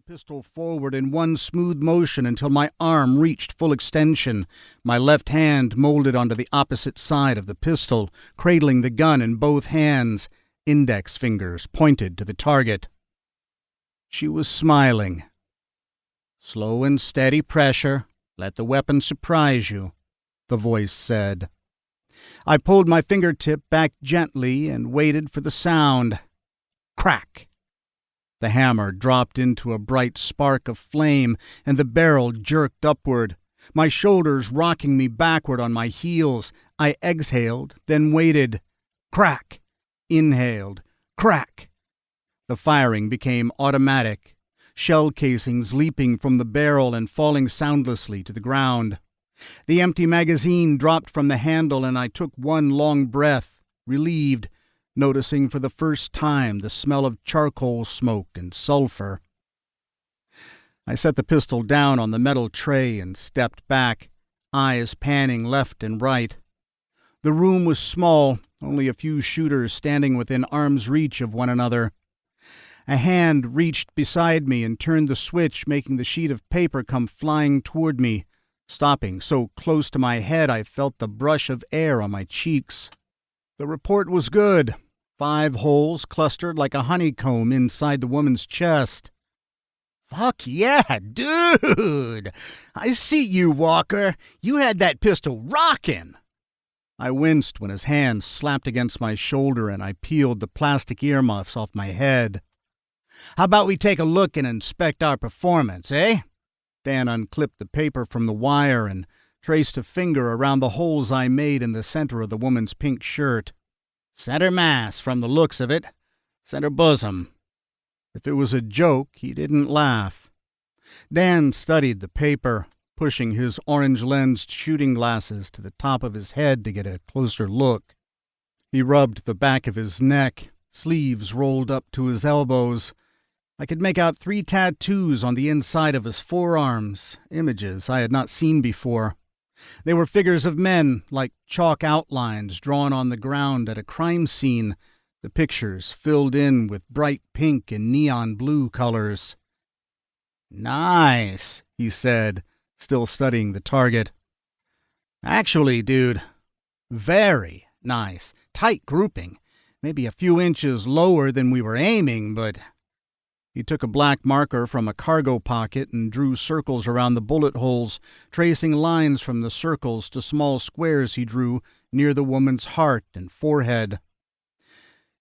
pistol forward in one smooth motion until my arm reached full extension, my left hand molded onto the opposite side of the pistol, cradling the gun in both hands, index fingers pointed to the target. She was smiling. "Slow and steady pressure. Let the weapon surprise you," the voice said. I pulled my fingertip back gently and waited for the sound. Crack! The hammer dropped into a bright spark of flame, and the barrel jerked upward, my shoulders rocking me backward on my heels. I exhaled, then waited. Crack! Inhaled. Crack! The firing became automatic, shell casings leaping from the barrel and falling soundlessly to the ground. The empty magazine dropped from the handle, and I took one long breath, relieved, noticing for the first time the smell of charcoal smoke and sulfur. I set the pistol down on the metal tray and stepped back, eyes panning left and right. The room was small, only a few shooters standing within arm's reach of one another. A hand reached beside me and turned the switch, making the sheet of paper come flying toward me, stopping so close to my head I felt the brush of air on my cheeks. The report was good. 5 holes clustered like a honeycomb inside the woman's chest. "Fuck yeah, dude! I see you, Walker. You had that pistol rockin'!" I winced when his hand slapped against my shoulder and I peeled the plastic earmuffs off my head. "How about we take a look and inspect our performance, eh?" Dan unclipped the paper from the wire and traced a finger around the holes I made in the center of the woman's pink shirt. "Center mass, from the looks of it. Center bosom." If it was a joke, he didn't laugh. Dan studied the paper, pushing his orange-lensed shooting glasses to the top of his head to get a closer look. He rubbed the back of his neck, sleeves rolled up to his elbows. I could make out 3 tattoos on the inside of his forearms, images I had not seen before. They were figures of men, like chalk outlines drawn on the ground at a crime scene, the pictures filled in with bright pink and neon blue colors. "Nice," he said, still studying the target. "Actually, dude, very nice. Tight grouping. Maybe a few inches lower than we were aiming, but..." He took a black marker from a cargo pocket and drew circles around the bullet holes, tracing lines from the circles to small squares he drew near the woman's heart and forehead.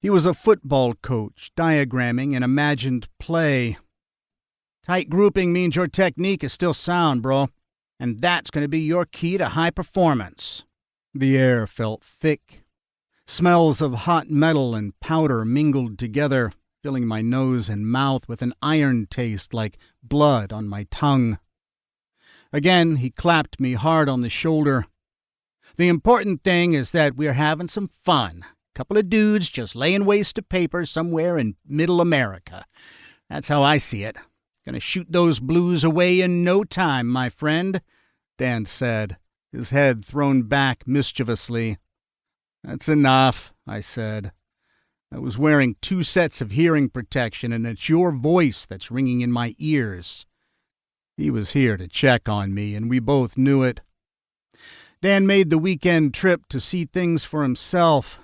He was a football coach, diagramming an imagined play. "Tight grouping means your technique is still sound, bro, and that's going to be your key to high performance." The air felt thick. Smells of hot metal and powder mingled together, filling my nose and mouth with an iron taste like blood on my tongue. Again, he clapped me hard on the shoulder. "The important thing is that we're having some fun. Couple of dudes just laying waste to paper somewhere in middle America. That's how I see it. Gonna shoot those blues away in no time, my friend," Dan said, his head thrown back mischievously. "That's enough," I said. I was wearing 2 sets of hearing protection, and it's your voice that's ringing in my ears. He was here to check on me, and we both knew it. Dan made the weekend trip to see things for himself,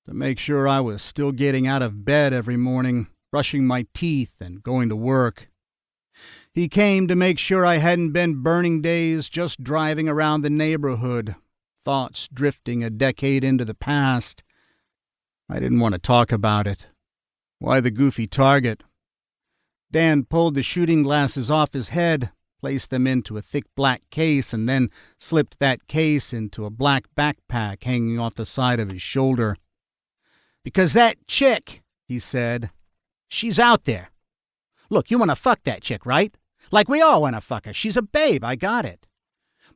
to make sure I was still getting out of bed every morning, brushing my teeth, and going to work. He came to make sure I hadn't been burning days just driving around the neighborhood, thoughts drifting a decade into the past. I didn't want to talk about it. Why the goofy target? Dan pulled the shooting glasses off his head, placed them into a thick black case, and then slipped that case into a black backpack hanging off the side of his shoulder. "Because that chick," he said, "she's out there. Look, you want to fuck that chick, right? Like we all want to fuck her. She's a babe, I got it.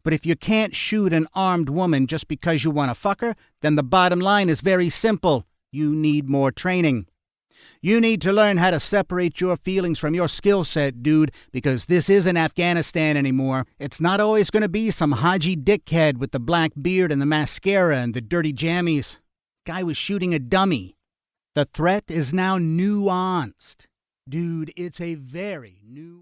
But if you can't shoot an armed woman just because you want to fuck her, then the bottom line is very simple. You need more training. You need to learn how to separate your feelings from your skill set, dude, because this isn't Afghanistan anymore. It's not always going to be some Haji dickhead with the black beard and the mascara and the dirty jammies. Guy was shooting a dummy. The threat is now nuanced. Dude, it's a very nuanced...